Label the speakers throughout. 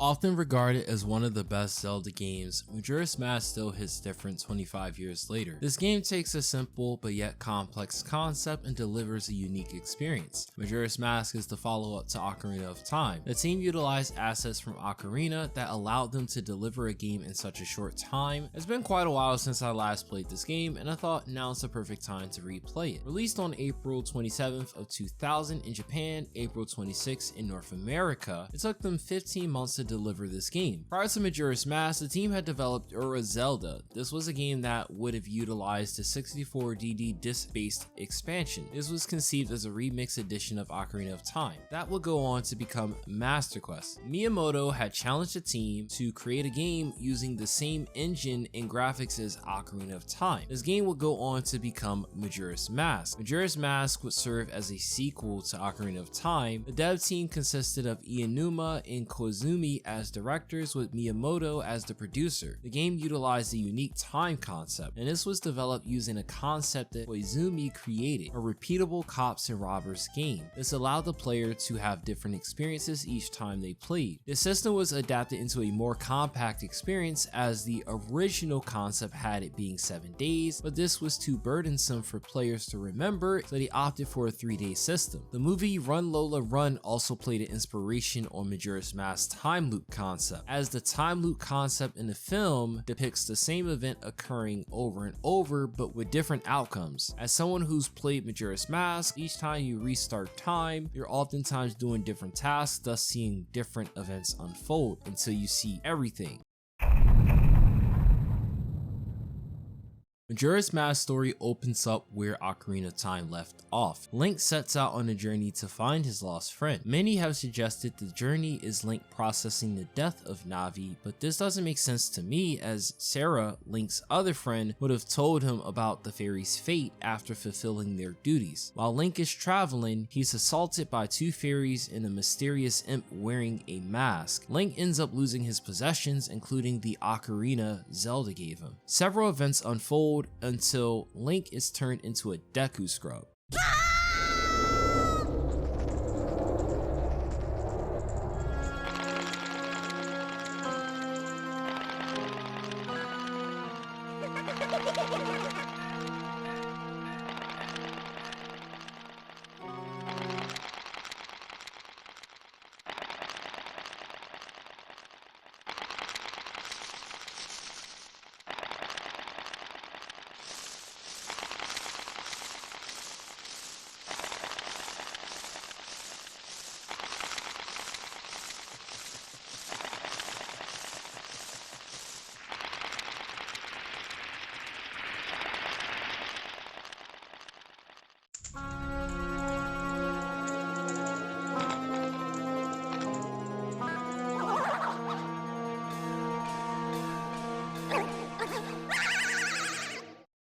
Speaker 1: Often regarded as one of the best Zelda games, Majora's Mask still hits different 25 years later. This game takes a simple but yet complex concept and delivers a unique experience. Majora's Mask is the follow-up to Ocarina of Time. The team utilized assets from Ocarina that allowed them to deliver a game in such a short time. It's been quite a while since I last played this game, and I thought now's the perfect time to replay it. Released on April 27th of 2000 in Japan, April 26th in North America, it took them 15 months to deliver this game. Prior to Majora's Mask, the team had developed Zelda. This was a game that would have utilized the 64DD disc-based expansion. This was conceived as a remix edition of Ocarina of Time. That would go on to become Master Quest. Miyamoto had challenged the team to create a game using the same engine and graphics as Ocarina of Time. This game would go on to become Majora's Mask. Majora's Mask would serve as a sequel to Ocarina of Time. The dev team consisted of Ianuma and Koizumi as directors, with Miyamoto as the producer. The game utilized a unique time concept, and this was developed using a concept that Koizumi created, a repeatable cops and robbers game. This allowed the player to have different experiences each time they played. The system was adapted into a more compact experience, as the original concept had it being 7 days, but this was too burdensome for players to remember, so they opted for a 3-day system. The movie Run Lola Run also played an inspiration on Majora's Mask's time loop concept, as the time loop concept in the film depicts the same event occurring over and over but with different outcomes. As someone who's played Majora's Mask, each time you restart time, you're oftentimes doing different tasks, thus seeing different events unfold until you see everything. Majora's Mask story opens up where Ocarina of Time left off. Link sets out on a journey to find his lost friend. Many have suggested the journey is Link processing the death of Navi, but this doesn't make sense to me, as Sarah, Link's other friend, would have told him about the fairy's fate after fulfilling their duties. While Link is traveling, he's assaulted by 2 fairies and a mysterious imp wearing a mask. Link ends up losing his possessions, including the ocarina Zelda gave him. Several events unfold until Link is turned into a Deku scrub.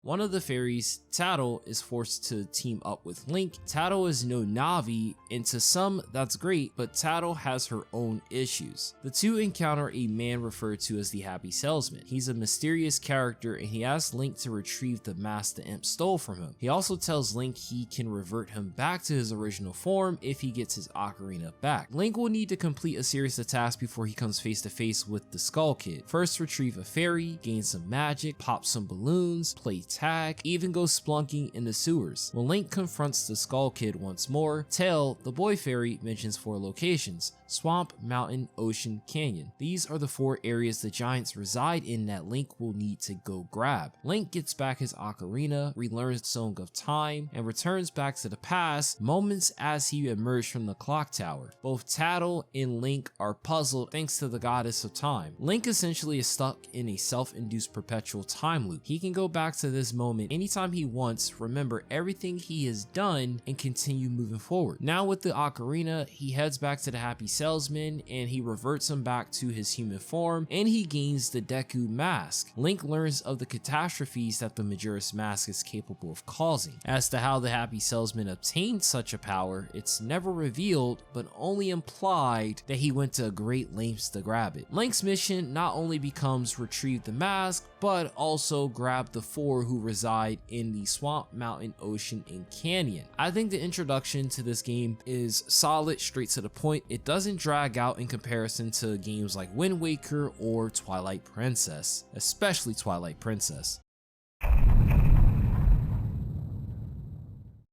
Speaker 1: One of the fairies, Tattle, is forced to team up with Link. Tattle is no Navi, and to some that's great, but Tattle has her own issues. The two encounter a man referred to as the Happy Salesman. He's a mysterious character, and he asks Link to retrieve the mask the imp stole from him. He also tells Link he can revert him back to his original form if he gets his ocarina back. Link will need to complete a series of tasks before he comes face to face with the Skull Kid. First, retrieve a fairy, gain some magic, pop some balloons, play tag, even go splunking in the sewers. When Link confronts the Skull Kid once more, Tail, the boy fairy, mentions 4 locations: Swamp, Mountain, Ocean, Canyon. These are the 4 areas the giants reside in that Link will need to go grab. Link gets back his ocarina, relearns Song of Time, and returns back to the past moments as he emerged from the clock tower. Both Tattle and Link are puzzled thanks to the goddess of time. Link essentially is stuck in a self-induced perpetual time loop. He can go back to this moment anytime he wants, remember everything he has done, and continue moving forward. Now with the ocarina, he heads back to the Happy Salesman and he reverts him back to his human form, and he gains the Deku mask. Link learns of the catastrophes that the Majora's Mask is capable of causing. As to how the Happy Salesman obtained such a power, it's never revealed, but only implied that he went to great lengths to grab it. Link's mission not only becomes retrieve the mask, but also grab the 4 who reside in the Swamp, Mountain, Ocean, and Canyon. I think the introduction to this game is solid, straight to the point. It doesn't doesn't drag out in comparison to games like Wind Waker or Twilight Princess, especially Twilight Princess.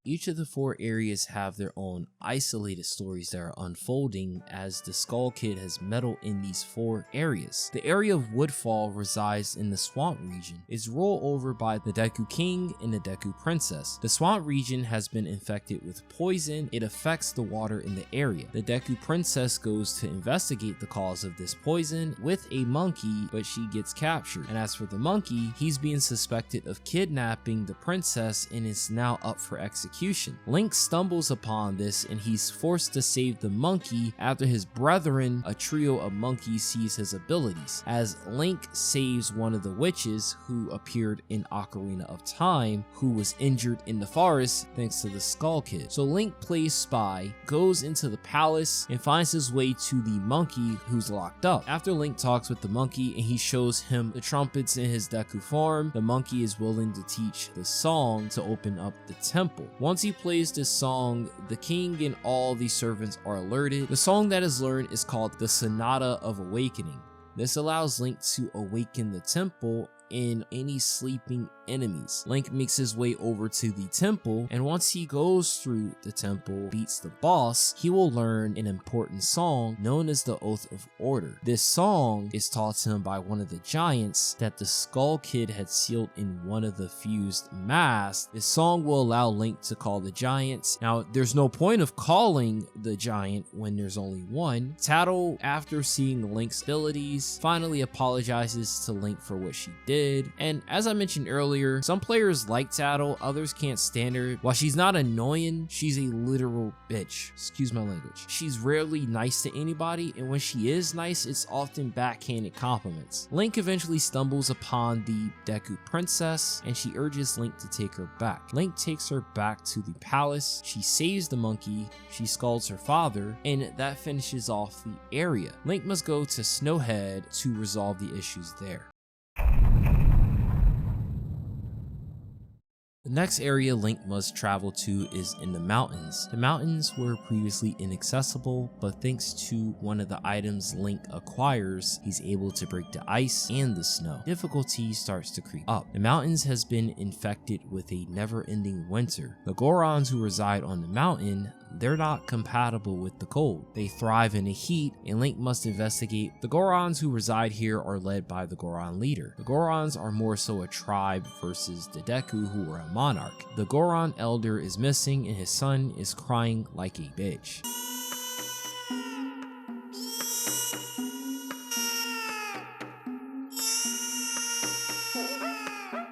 Speaker 1: Each of the 4 areas have their own isolated stories that are unfolding as the Skull Kid has meddled in these 4 areas. The area of Woodfall resides in the Swamp region. It's ruled over by the Deku King and the Deku Princess. The Swamp region has been infected with poison. It affects the water in the area. The Deku Princess goes to investigate the cause of this poison with a monkey, but she gets captured. And as for the monkey, he's being suspected of kidnapping the princess and is now up for execution. Link stumbles upon this and he's forced to save the monkey after his brethren, a trio of monkeys, sees his abilities. As Link saves one of the witches who appeared in Ocarina of Time, who was injured in the forest thanks to the Skull Kid. So Link plays spy, goes into the palace, and finds his way to the monkey who's locked up. After Link talks with the monkey and he shows him the trumpets in his Deku form, the monkey is willing to teach the song to open up the temple. Once he plays this song, the king and all the servants are alerted. The song that is learned is called the Sonata of Awakening. This allows Link to awaken the temple in any sleeping enemies. Link makes his way over to the temple, and once he goes through the temple, beats the boss, he will learn an important song known as the Oath of Order. This song is taught to him by one of the giants that the Skull Kid had sealed in one of the fused masks. This song will allow Link to call the giants. Now, there's no point of calling the giant when there's only one. Tattle, after seeing Link's abilities, finally apologizes to Link for what she did. And as I mentioned earlier, some players like Tattle, others can't stand her. While she's not annoying, she's a literal bitch. Excuse my language. She's rarely nice to anybody, and when she is nice, it's often backhanded compliments. Link eventually stumbles upon the Deku Princess, and she urges Link to take her back. Link takes her back to the palace. She saves the monkey, she scalds her father, and that finishes off the area. Link must go to Snowhead to resolve the issues there. The next area Link must travel to is in the mountains. The mountains were previously inaccessible, but thanks to one of the items Link acquires, he's able to break the ice and the snow. Difficulty starts to creep up. The mountains has been infected with a never-ending winter. The Gorons who reside on the mountain, they're not compatible with the cold. They thrive in the heat, and Link must investigate. The Gorons who reside here are led by the Goron leader. The Gorons are more so a tribe versus the Deku, who are a monarch. The Goron elder is missing and his son is crying like a bitch.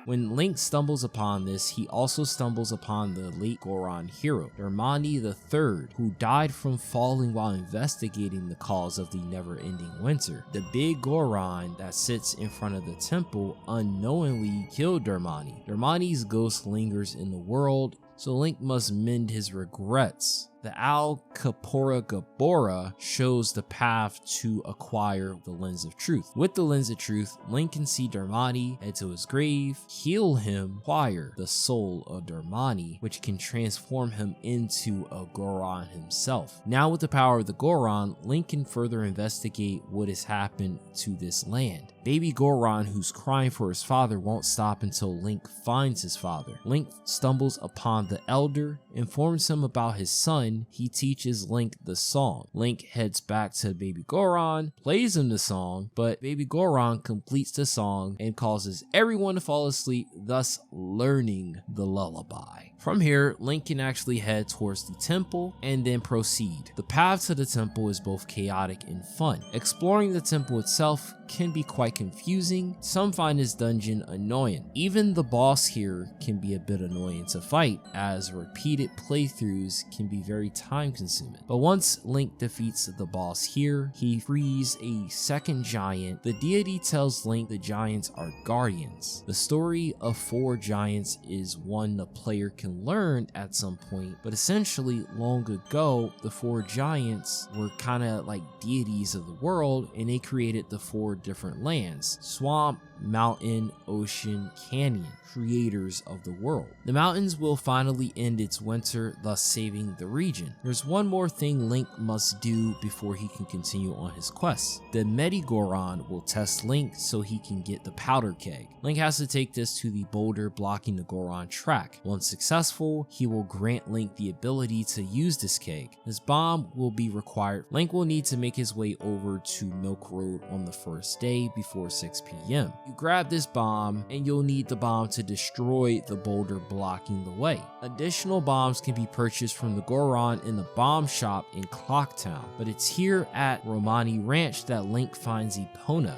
Speaker 1: When Link stumbles upon this, he also stumbles upon the late Goron hero, Darmani III, who died from falling while investigating the cause of the never-ending winter. The big Goron that sits in front of the temple unknowingly killed Darmani. Darmani's ghost lingers in the world, so Link must mend his regrets. The Al Kapora Gabora shows the path to acquire the Lens of Truth. With the Lens of Truth, Link can see Darmani, head to his grave, heal him, acquire the soul of Darmani, which can transform him into a Goron himself. Now with the power of the Goron, Link can further investigate what has happened to this land. Baby Goron, who's crying for his father, won't stop until Link finds his father. Link stumbles upon the Elder, informs him about his son. He teaches Link the song. Link heads back to Baby Goron, plays him the song, but Baby Goron completes the song and causes everyone to fall asleep, thus learning the lullaby. From here, Link can actually head towards the temple and then proceed. The path to the temple is both chaotic and fun. Exploring the temple itself can be quite confusing. Some find this dungeon annoying. Even the boss here can be a bit annoying to fight, as repeated playthroughs can be very time consuming. But once Link defeats the boss here, he frees a second giant. The deity tells Link the giants are guardians. The story of 4 giants is one the player can learn at some point, but essentially long ago the 4 giants were kind of like deities of the world, and they created the 4 different lands: swamp, mountain, ocean, canyon, creators of the world. The mountains will finally end its winter, thus saving the region. There's one more thing Link must do before he can continue on his quest. The Medigoron will test Link so he can get the powder keg. Link has to take this to the boulder blocking the Goron track. Once successful, he will grant Link the ability to use this keg. This bomb will be required. Link will need to make his way over to Milk Road on the first day before 6 p.m. You grab this bomb and you'll need the bomb to destroy the boulder blocking the way. Additional bombs can be purchased from the Goron in the bomb shop in Clocktown, but it's here at Romani Ranch that Link finds Epona.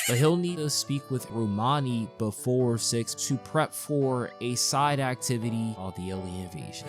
Speaker 1: But he'll need to speak with Romani before 6 to prep for a side activity called the alien invasion.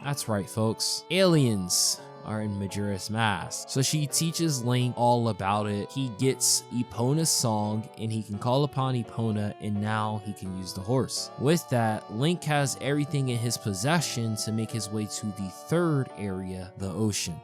Speaker 1: That's right, folks. Aliens are in Majora's Mask. So she teaches Link all about it. He gets Epona's song and he can call upon Epona, and now he can use the horse. With that, Link has everything in his possession to make his way to the third area, the ocean.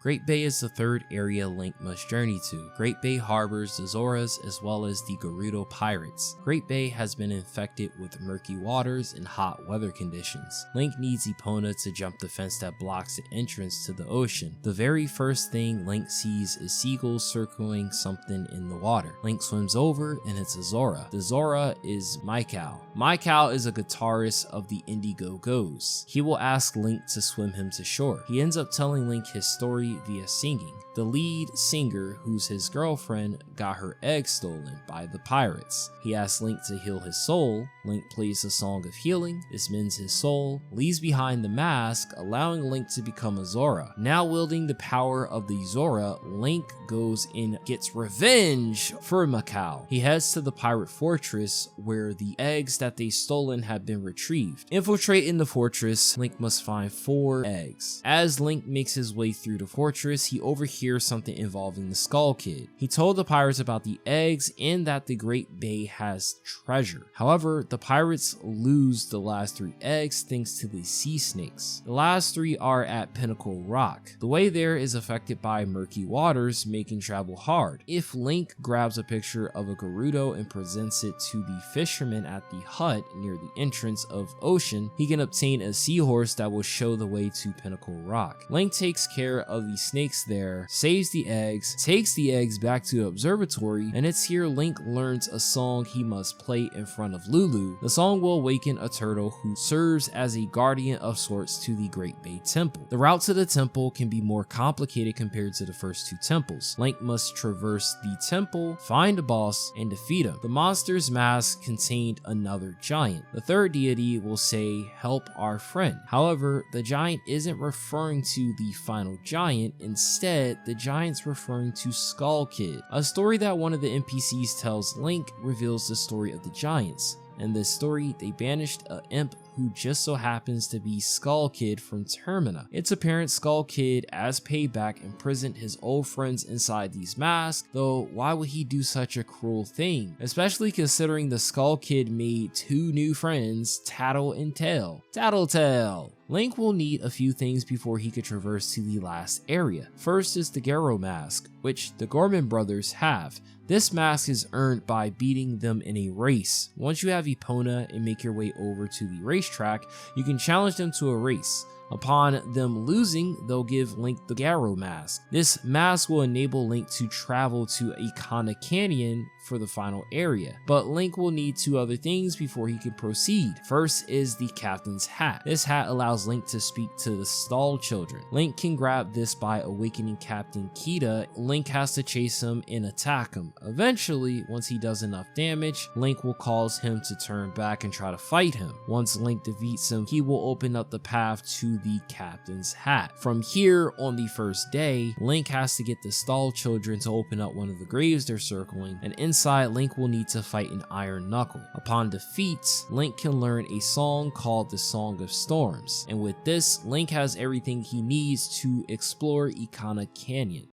Speaker 1: Great Bay is the third area Link must journey to. Great Bay harbors the Zoras as well as the Gerudo pirates. Great Bay has been infected with murky waters and hot weather conditions. Link needs Epona to jump the fence that blocks the entrance to the ocean. The very first thing Link sees is seagulls circling something in the water. Link swims over and it's a Zora. The Zora is Maikau. Maikau is a guitarist of the Indiegogo's. He will ask Link to swim him to shore. He ends up telling Link his story via singing. The lead singer, who's his girlfriend, got her egg stolen by the pirates. He asks Link to heal his soul. Link plays a song of healing, this mends his soul, leaves behind the mask, allowing Link to become a Zora. Now wielding the power of the Zora, Link goes and gets revenge for Maikau. He heads to the pirate fortress where the eggs that they stolen have been retrieved. Infiltrating the fortress, Link must find 4 eggs. As Link makes his way through the fortress, he overhears something involving the Skull Kid. He told the pirates about the eggs and that the Great Bay has treasure. However, the pirates lose the last 3 eggs thanks to the sea snakes. The last 3 are at Pinnacle Rock. The way there is affected by murky waters, making travel hard. If Link grabs a picture of a Gerudo and presents it to the fisherman at the hut near the entrance of ocean, he can obtain a seahorse that will show the way to Pinnacle Rock. Link takes care of the snakes there, saves the eggs, takes the eggs back to the observatory, and it's here Link learns a song he must play in front of Lulu. The song will awaken a turtle who serves as a guardian of sorts to the Great Bay Temple. The route to the temple can be more complicated compared to the first 2 temples. Link must traverse the temple, find a boss, and defeat him. The monster's mask contained another giant. The third deity will say, "Help our friend." However, the giant isn't referring to the final giant. Instead, the giant's referring to Skull Kid. A story that one of the NPCs tells Link reveals the story of the giants. In this story, they banished an imp who just so happens to be Skull Kid from Termina. It's apparent Skull Kid, as payback, imprisoned his old friends inside these masks, though why would he do such a cruel thing? Especially considering the Skull Kid made 2 new friends, Tattle and Tail. Tattletale! Link will need a few things before he could traverse to the last area. First is the Garo mask, which the Gorman brothers have. This mask is earned by beating them in a race. Once you have Epona and make your way over to the racetrack, you can challenge them to a race. Upon them losing, they'll give Link the Garo mask. This mask will enable Link to travel to Ikana Canyon for the final area, but Link will need 2 other things before he can proceed. First is the Captain's Hat. This hat allows Link to speak to the Stall Children. Link can grab this by awakening Captain Kita. Link has to chase him and attack him. Eventually, once he does enough damage, Link will cause him to turn back and try to fight him. Once Link defeats him, he will open up the path to the Captain's Hat. From here, on the first day, Link has to get the Stall Children to open up one of the graves they're circling, and inside, Link will need to fight an Iron Knuckle. Upon defeat, Link can learn a song called the Song of Storms, and with this, Link has everything he needs to explore Ikana Canyon.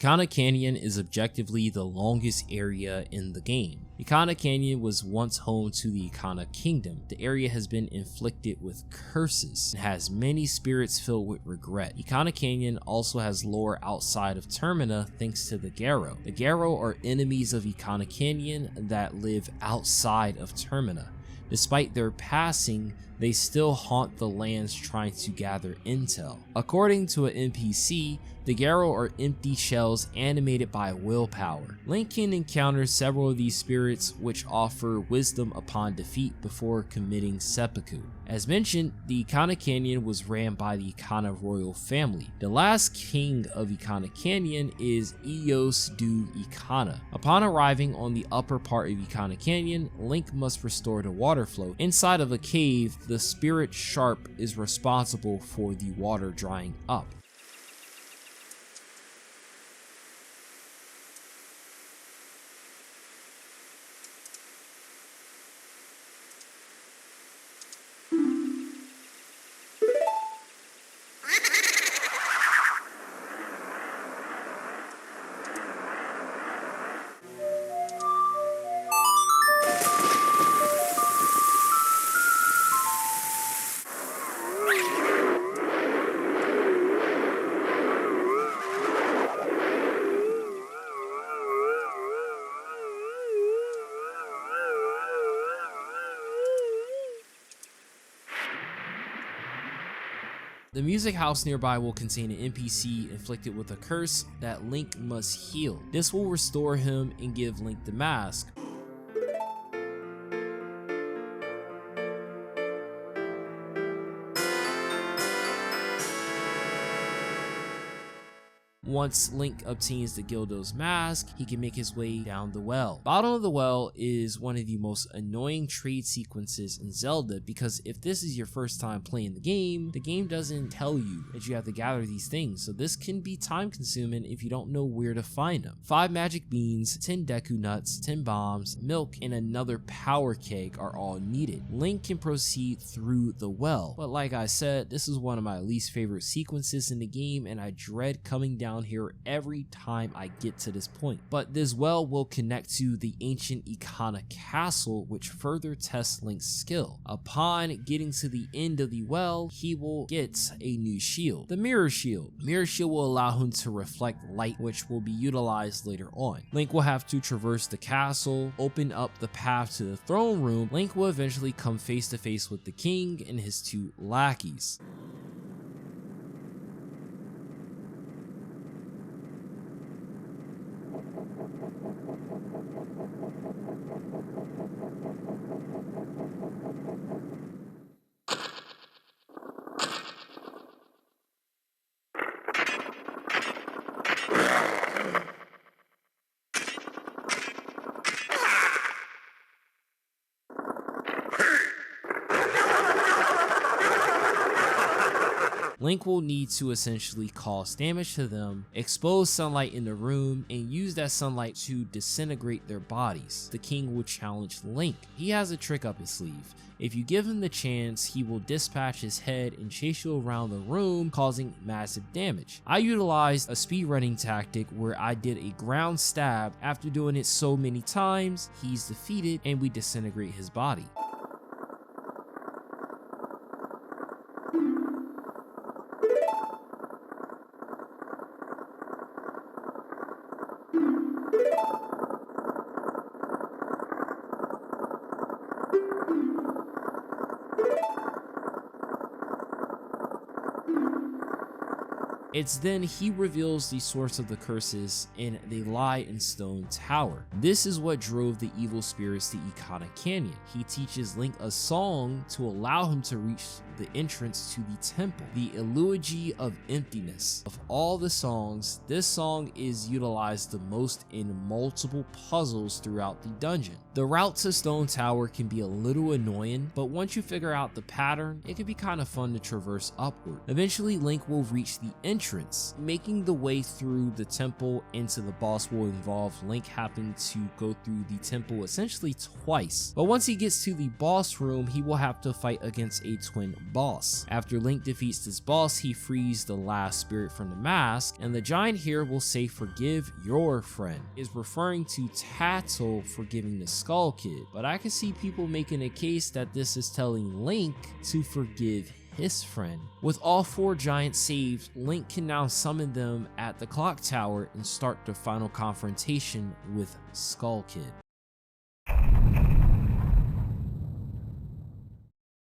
Speaker 1: Ikana Canyon is objectively the longest area in the game. Ikana Canyon was once home to the Ikana Kingdom. The area has been inflicted with curses and has many spirits filled with regret. Ikana Canyon also has lore outside of Termina thanks to the Garo. The Garo are enemies of Ikana Canyon that live outside of Termina. Despite their passing, they still haunt the lands trying to gather intel. According to an NPC, the Garo are empty shells animated by willpower. Link can encounter several of these spirits which offer wisdom upon defeat before committing seppuku. As mentioned, the Ikana Canyon was ran by the Ikana royal family. The last king of Ikana Canyon is Eos du Ikana. Upon arriving on the upper part of Ikana Canyon, Link must restore the water flow. Inside of a cave, the spirit Sharp is responsible for the water drying up. The music house nearby will contain an NPC inflicted with a curse that Link must heal. This will restore him and give Link the mask. Once Link obtains the Gildo's mask, he can make his way down the well. Bottom of the well is one of the most annoying trade sequences in Zelda, because if this is your first time playing the game doesn't tell you that you have to gather these things, so this can be time consuming if you don't know where to find them. 5 magic beans, 10 Deku nuts, 10 bombs, milk, and another power keg are all needed. Link can proceed through the well, but like I said, this is one of my least favorite sequences in the game, and I dread coming down here every time I get to this point. But this well will connect to the ancient Ikana castle, which further tests Link's skill. Upon getting to the end of the well, he will get a new shield, the Mirror Shield. Mirror Shield will allow him to reflect light, which will be utilized later on. Link will have to traverse the castle, open up the path to the throne room. Link will eventually come face to face with the king and his 2 lackeys. Link will need to essentially cause damage to them, expose sunlight in the room, and use that sunlight to disintegrate their bodies. The king will challenge Link. He has a trick up his sleeve. If you give him the chance, he will dispatch his head and chase you around the room, causing massive damage. I utilized a speedrunning tactic where I did a ground stab. After doing it so many times, he's defeated and we disintegrate his body. It's then he reveals the source of the curses, and they lie in Stone Tower. This is what drove the evil spirits to Ikana Canyon. He teaches Link a song to allow him to reach the entrance to the temple, the Elegy of Emptiness. Of all the songs, this song is utilized the most in multiple puzzles throughout the dungeon. The route to Stone Tower can be a little annoying, but once you figure out the pattern, it can be kind of fun to traverse upward. Eventually, Link will reach the entrance. Making the way through the temple into the boss will involve Link having to go through the temple essentially twice. But once he gets to the boss room, he will have to fight against a twin boss. After Link defeats this boss, he frees the last spirit from the mask, and the giant here will say "forgive your friend," is referring to Tattle forgiving the Skull Kid. But I can see people making a case that this is telling Link to forgive his friend. With all 4 giants saved, Link can now summon them at the clock tower and start the final confrontation with Skull Kid.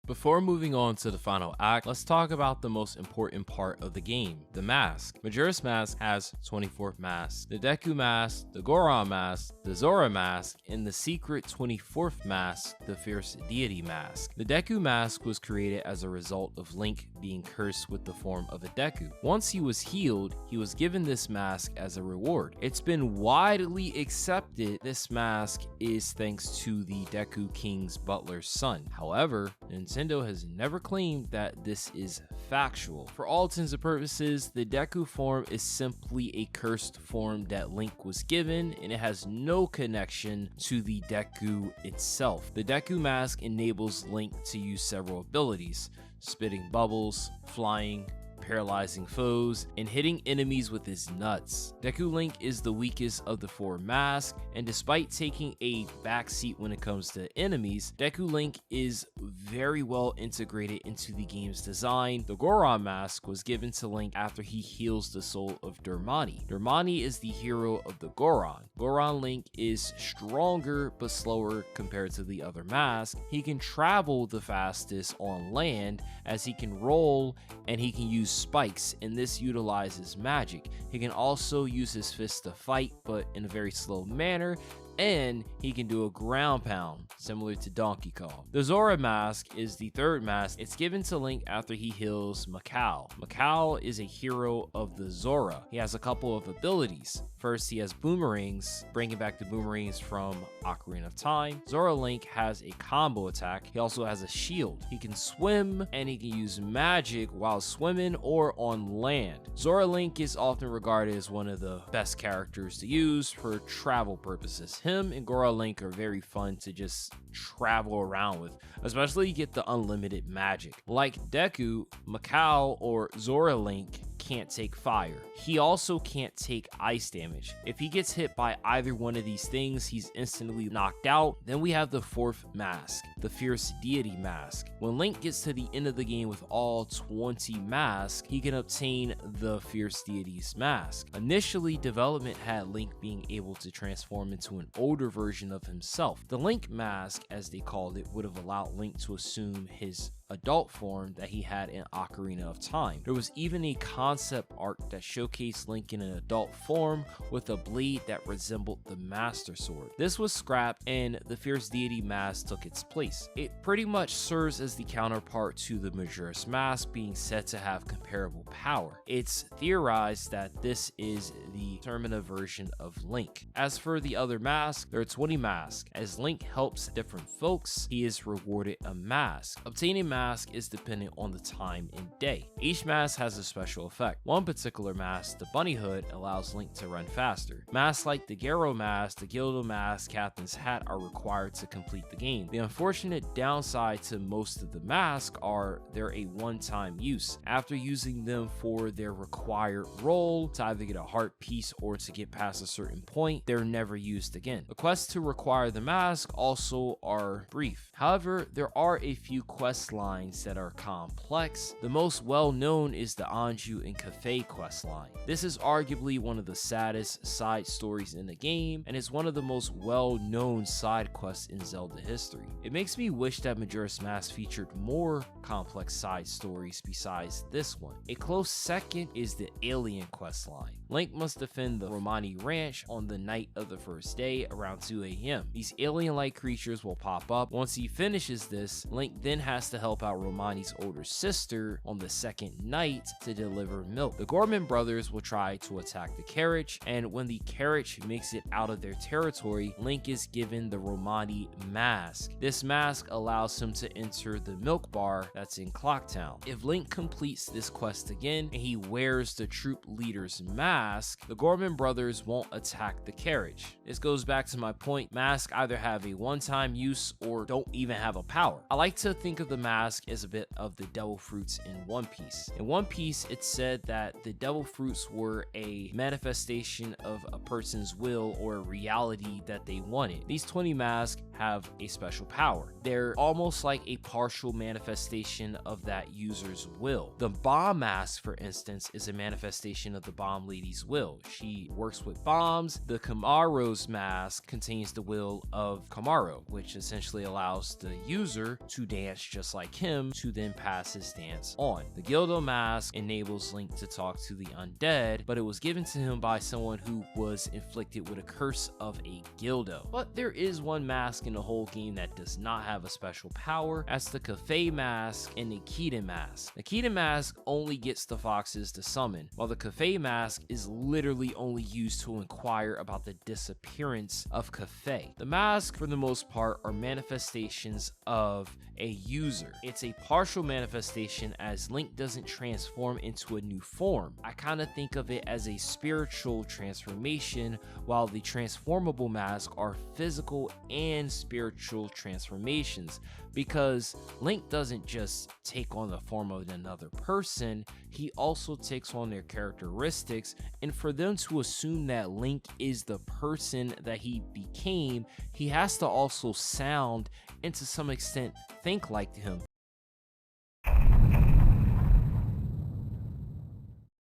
Speaker 1: Before moving on to the final act, let's talk about the most important part of the game, the mask. Majora's Mask has 24 masks: the Deku Mask, the Goron Mask, the Zora Mask, and the secret 24th mask, the Fierce Deity Mask. The Deku Mask was created as a result of Link being cursed with the form of a Deku. Once he was healed, he was given this mask as a reward. It's been widely accepted this mask is thanks to the Deku King's butler's son. However, Nintendo has never claimed that this is factual. For all intents and purposes, the Deku form is simply a cursed form that Link was given, and it has no connection to the Deku itself. The Deku mask enables Link to use several abilities: spitting bubbles, flying, paralyzing foes, and hitting enemies with his nuts. Deku Link is the weakest of the 4 masks, and despite taking a backseat when it comes to enemies, Deku Link is very well integrated into the game's design. The Goron mask was given to Link after he heals the soul of Dermani. Dermani is the hero of the Goron. Goron Link is stronger but slower compared to the other masks. He can travel the fastest on land, as he can roll and he can use spikes, and this utilizes magic. He can also use his fists to fight, but in a very slow manner, and he can do a ground pound similar to Donkey Kong. The Zora mask is the 3rd mask. It's given to Link after he heals Macau. Macau is a hero of the Zora. He has a couple of abilities. First, he has boomerangs, bringing back the boomerangs from Ocarina of Time. Zora Link has a combo attack. He also has a shield. He can swim, and he can use magic while swimming or on land. Zora Link is often regarded as one of the best characters to use for travel purposes. Him and Gora Link are very fun to just travel around with, especially you get the unlimited magic. Like Deku, Macau or Zora Link can't take fire. He also can't take ice damage. If he gets hit by either one of these things, he's instantly knocked out. Then we have the 4th mask, the Fierce Deity Mask. When Link gets to the end of the game with all 20 masks, he can obtain the Fierce Deity's mask. Initially, development had Link being able to transform into an older version of himself. The Link mask, as they called it, would have allowed Link to assume his adult form that he had in Ocarina of Time. There was even a concept art that showcased Link in an adult form with a blade that resembled the Master Sword. This was scrapped and the Fierce Deity Mask took its place. It pretty much serves as the counterpart to the Majora's Mask, being said to have comparable power. It's theorized that this is the Termina version of Link. As for the other masks, there are 20 masks. As Link helps different folks, he is rewarded a mask. Obtaining mask is dependent on the time and day. Each mask has a special effect. One particular mask, the Bunny Hood, allows Link to run faster. Masks like the Garo mask, the Gildo mask, Captain's Hat are required to complete the game. The unfortunate downside to most of the masks are they're a one-time use. After using them for their required role, to either get a heart piece or to get past a certain point, they're never used again. The quests to require the mask also are brief. However, there are a few quest lines
Speaker 2: lines that are complex. The most well known is the Anju and Cafe quest line. This is arguably one of the saddest side stories in the game, and is one of the most well known side quests in Zelda history. It makes me wish that Majora's Mask featured more complex side stories besides this one. A close second is the Alien quest line. Link must defend the Romani Ranch on the night of the first day around 2 a.m. These alien-like creatures will pop up. Once he finishes this, Link then has to help out Romani's older sister on the second night to deliver milk. The Gorman brothers will try to attack the carriage, and when the carriage makes it out of their territory, Link is given the Romani mask. This mask allows him to enter the milk bar that's in Clocktown. If Link completes this quest again and he wears the troop leader's mask, the Gorman brothers won't attack the carriage. This goes back to my point, masks either have a one-time use or don't even have a power. I like to think of the mask as a bit of the devil fruits in One Piece. In One Piece, it's said that the devil fruits were a manifestation of a person's will or a reality that they wanted. These 20 masks have a special power. They're almost like a partial manifestation of that user's will. The bomb mask, for instance, is a manifestation of the bomb lady's will. She works with bombs. The Kamaro's mask contains the will of Kamaro, which essentially allows the user to dance just like him to then pass his dance on. The Gildo mask enables Link to talk to the undead, but it was given to him by someone who was inflicted with a curse of a Gildo. But there is one mask in the whole game that does not have a special power. That's the Cafe mask and the Keaton mask. The Keaton mask only gets the foxes to summon, while the Cafe mask is literally only used to inquire about the disappearance of Cafe. The masks, for the most part, are manifestations of a user. It's a partial manifestation as Link doesn't transform into a new form. I kind of think of it as a spiritual transformation, while the transformable masks are physical and spiritual transformations, because Link doesn't just take on the form of another person, he also takes on their characteristics, and for them to assume that Link is the person that he became, he has to also sound and to some extent think like him.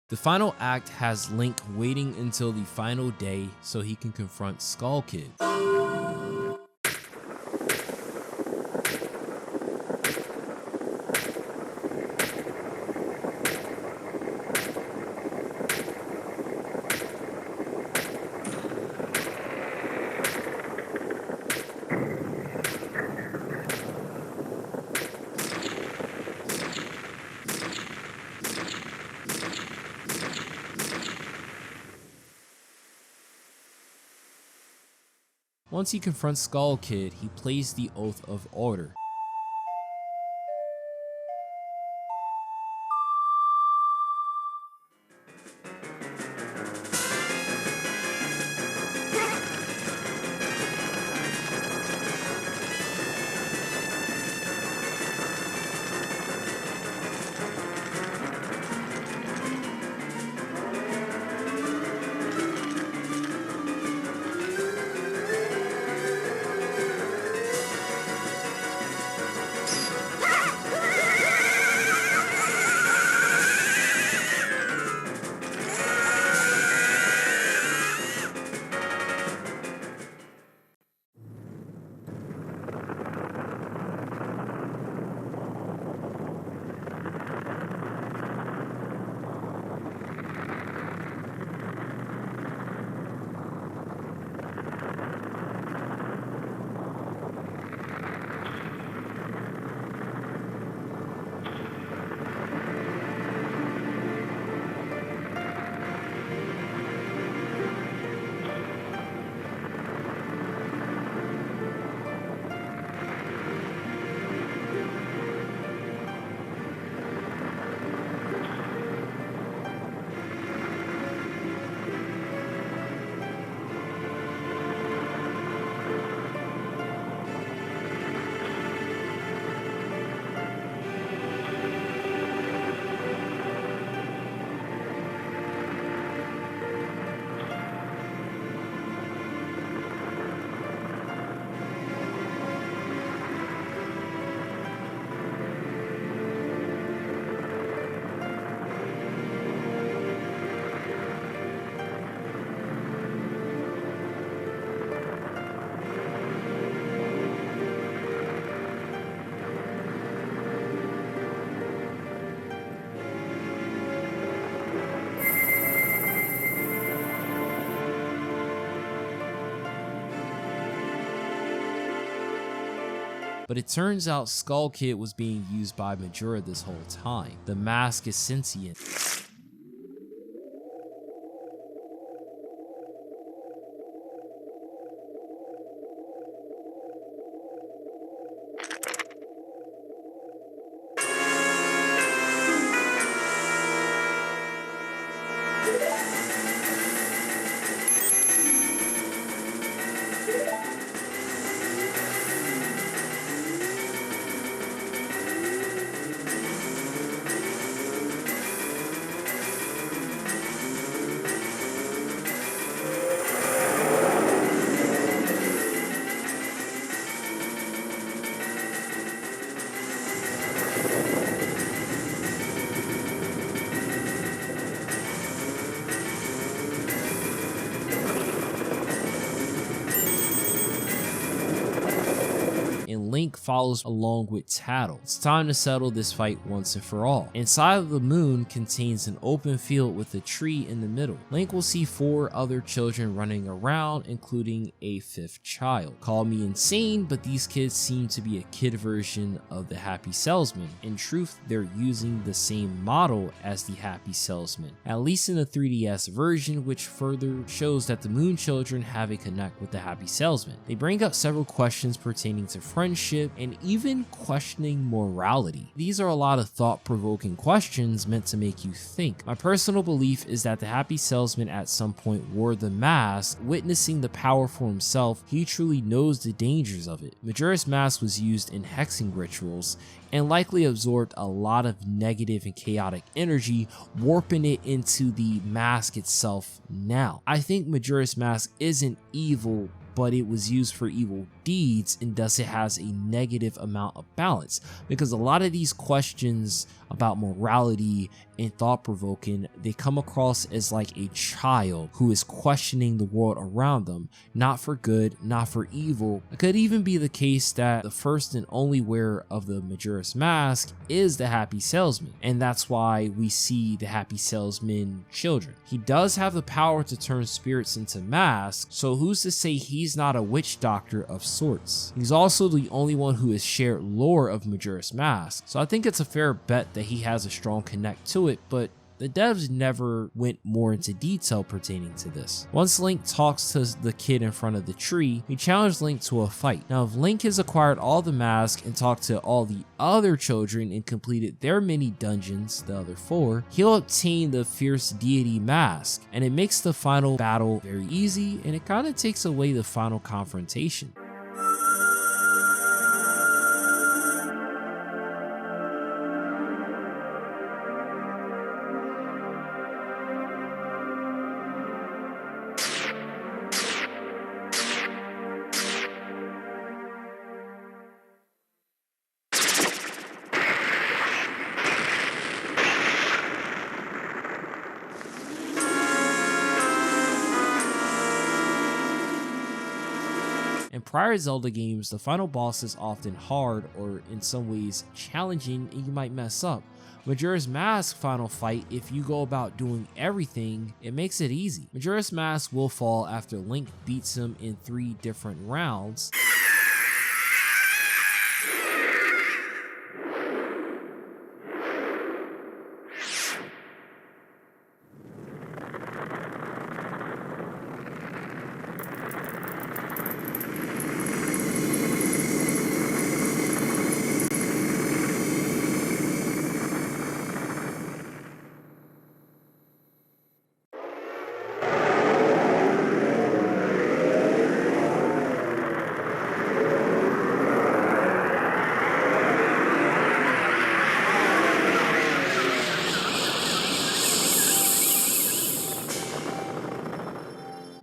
Speaker 1: The final act has Link waiting until the final day so he can confront Skull Kid. Once he confronts Skull Kid, he plays the Oath of Order. But it turns out Skull Kid was being used by Majora this whole time. The mask is sentient. And Link follows along with Tattle. It's time to settle this fight once and for all. Inside of the moon contains an open field with a tree in the middle. Link will see 4 other children running around, including a 5th child. Call me insane, but these kids seem to be a kid version of the Happy Salesman. In truth, they're using the same model as the Happy Salesman, at least in the 3DS version, which further shows that the Moon children have a connect with the Happy Salesman. They bring up several questions pertaining to friendship and even questioning morality. These are a lot of thought-provoking questions meant to make you think. My personal belief is that the Happy Salesman at some point wore the mask. Witnessing the power for himself, he truly knows the dangers of it. Majora's Mask was used in hexing rituals and likely absorbed a lot of negative and chaotic energy, warping it into the mask itself now. I think Majora's Mask isn't evil, but it was used for evil deeds, and thus it has a negative amount of balance, because a lot of these questions about morality and thought-provoking, they come across as like a child who is questioning the world around them, not for good, not for evil. It could even be the case that the first and only wearer of the Majora's Mask is the Happy Salesman, and that's why we see the Happy Salesman children. He does have the power to turn spirits into masks, so who's to say he's not a witch doctor of sorts? He's also the only one who has shared lore of Majora's Mask, so I think it's a fair bet that he has a strong connect to it, but the devs never went more into detail pertaining to this. Once Link talks to the kid in front of the tree, he challenged Link to a fight. Now, if Link has acquired all the masks and talked to all the other children and completed their mini dungeons, the other 4, he'll obtain the Fierce Deity mask, and it makes the final battle very easy, and it kind of takes away the final confrontation. In prior Zelda games, the final boss is often hard or in some ways challenging and you might mess up. Majora's Mask final fight, if you go about doing everything, it makes it easy. Majora's Mask will fall after Link beats him in 3 different rounds.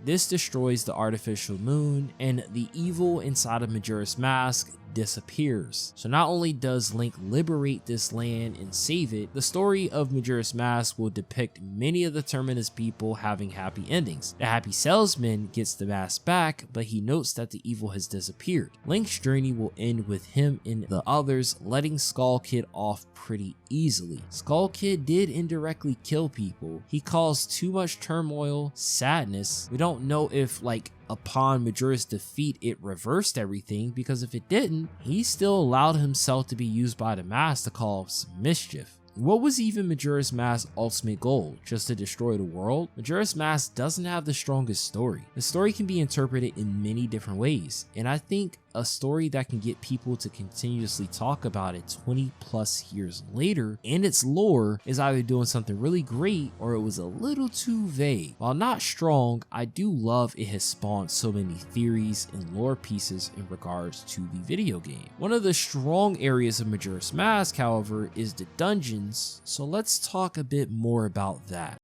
Speaker 1: This destroys the artificial moon, and the evil inside of Majora's Mask disappears. So not only does Link liberate this land and save it, the story of Majora's Mask will depict many of the Terminus people having happy endings. The Happy Salesman gets the mask back, but he notes that the evil has disappeared. Link's journey will end with him and the others letting Skull Kid off pretty easily. Skull Kid did indirectly kill people. He caused too much turmoil, sadness. We don't know if like upon Majora's defeat it reversed everything, because if it didn't, he still allowed himself to be used by the mask to cause mischief. What was even Majora's Mask's ultimate goal? Just to destroy the world? Majora's Mask doesn't have the strongest story. The story can be interpreted in many different ways, and I think a story that can get people to continuously talk about it 20 plus years later and its lore is either doing something really great or it was a little too vague. While not strong, I do love it has spawned so many theories and lore pieces in regards to the video game. One of the strong areas of Majora's Mask, however, is the dungeons, so let's talk a bit more about that.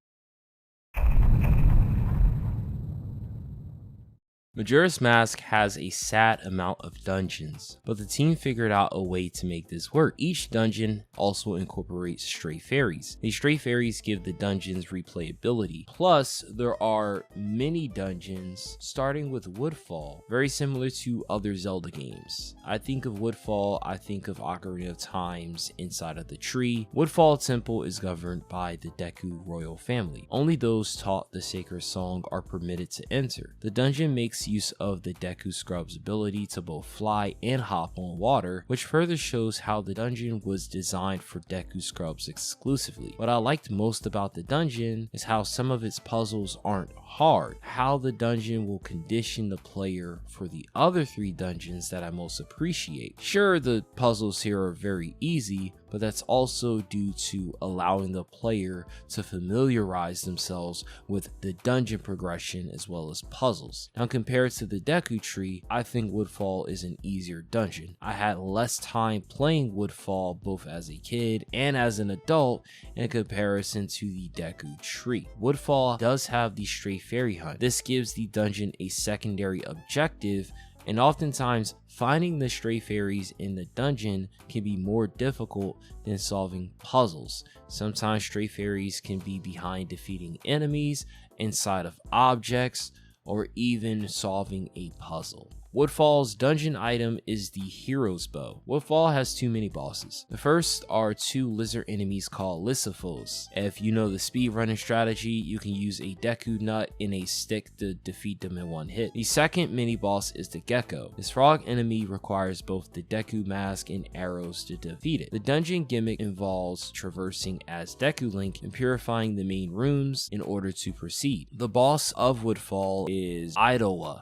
Speaker 1: Majora's Mask has a sad amount of dungeons, but the team figured out a way to make this work. Each dungeon also incorporates stray fairies. These stray fairies give the dungeons replayability. Plus, there are mini dungeons starting with Woodfall, very similar to other Zelda games. I think of Woodfall, I think of Ocarina of Time's Inside of the Tree. Woodfall Temple is governed by the Deku royal family. Only those taught the sacred song are permitted to enter. The dungeon makes use of the Deku Scrub's ability to both fly and hop on water, which further shows how the dungeon was designed for Deku Scrubs exclusively. What I liked most about the dungeon is how some of its puzzles aren't hard, how the dungeon will condition the player for the other 3 dungeons that I most appreciate. Sure, the puzzles here are very easy, but that's also due to allowing the player to familiarize themselves with the dungeon progression as well as puzzles. Now, compared to the Deku Tree, I think Woodfall is an easier dungeon. I had less time playing Woodfall both as a kid and as an adult in comparison to the Deku Tree. Woodfall does have the stray fairy hunt. This gives the dungeon a secondary objective, and oftentimes finding the stray fairies in the dungeon can be more difficult than solving puzzles. Sometimes stray fairies can be behind defeating enemies, inside of objects, or even solving a puzzle. Woodfall's dungeon item is the Hero's Bow. Woodfall has 2 mini bosses. The first are 2 lizard enemies called Lyssophos. If you know the speedrunning strategy, you can use a Deku Nut and a stick to defeat them in one hit. The second mini boss is the Gecko. This frog enemy requires both the Deku Mask and arrows to defeat it. The dungeon gimmick involves traversing as Deku Link and purifying the main rooms in order to proceed. The boss of Woodfall is Idola.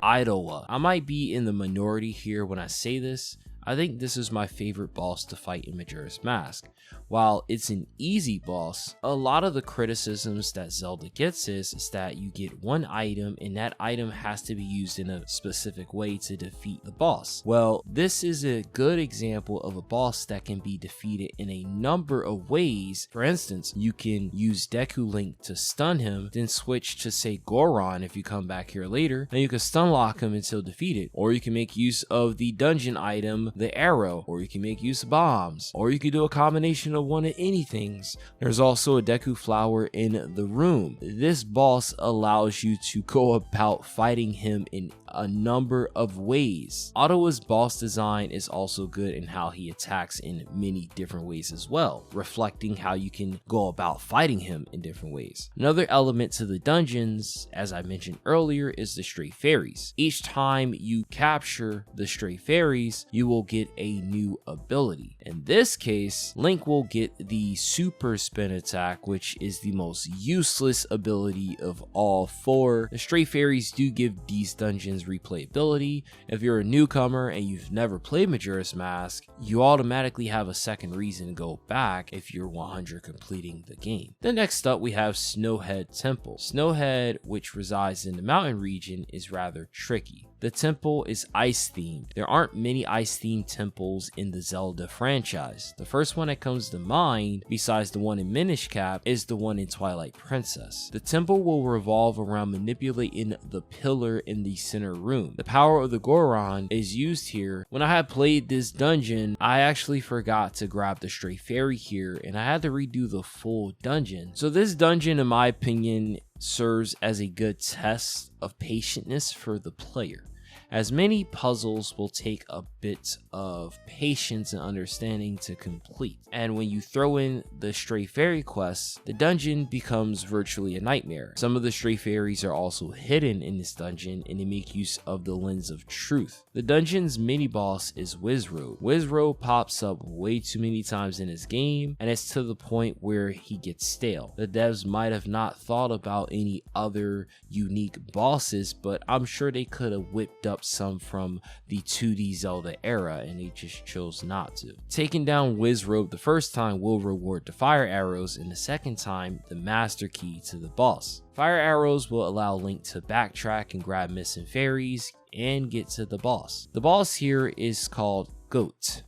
Speaker 1: Idola. I might be in the minority here when I say this. I think this is my favorite boss to fight in Majora's Mask. While it's an easy boss, a lot of the criticisms that Zelda gets is that you get one item and that item has to be used in a specific way to defeat the boss. Well, this is a good example of a boss that can be defeated in a number of ways. For instance, you can use Deku Link to stun him, then switch to say Goron if you come back here later, and you can stun lock him until defeated. Or you can make use of the dungeon item, the arrow, or you can make use of bombs, or you can do a combination of one of anythings. There's also a Deku flower in the room. This boss allows you to go about fighting him in a number of ways. Ottawa's boss design is also good in how he attacks in many different ways as well, reflecting how you can go about fighting him in different ways. Another element to the dungeons, as I mentioned earlier, is the stray fairies. Each time you capture the stray fairies, you will get a new ability. In this case, Link will get the super spin attack, which is the most useless ability of all 4. The stray fairies do give these dungeons replayability. If you're a newcomer and you've never played Majora's Mask, you automatically have a second reason to go back if you're 100 completing the game. Then next up we have Snowhead Temple. Snowhead, which resides in the mountain region, is rather tricky. The temple is ice themed. There aren't many ice themed temples in the Zelda franchise. The first one that comes to mind, besides the one in Minish Cap, is the one in Twilight Princess. The temple will revolve around manipulating the pillar in the center room. The power of the Goron is used here. When I had played this dungeon, I actually forgot to grab the stray fairy here and I had to redo the full dungeon. So this dungeon, in my opinion,
Speaker 2: serves as a good test of patience for the player, as many puzzles will take a bit of patience and understanding to complete. And when you throw in the stray fairy quests, the dungeon becomes virtually a nightmare. Some of the stray fairies are also hidden in this dungeon, and they make use of the lens of truth. The dungeon's mini boss is Wizrobe. Wizrobe pops up way too many times in this game, and it's to the point where he gets stale. The devs might have not thought about any other unique bosses, but I'm sure they could have whipped up some from the 2D Zelda era, and they just chose not to. Taking down Wizrobe the first time will reward the fire arrows, and the second time the master key to the boss. Fire arrows will allow Link to backtrack and grab missing fairies and get to the boss. The boss here is called Goat.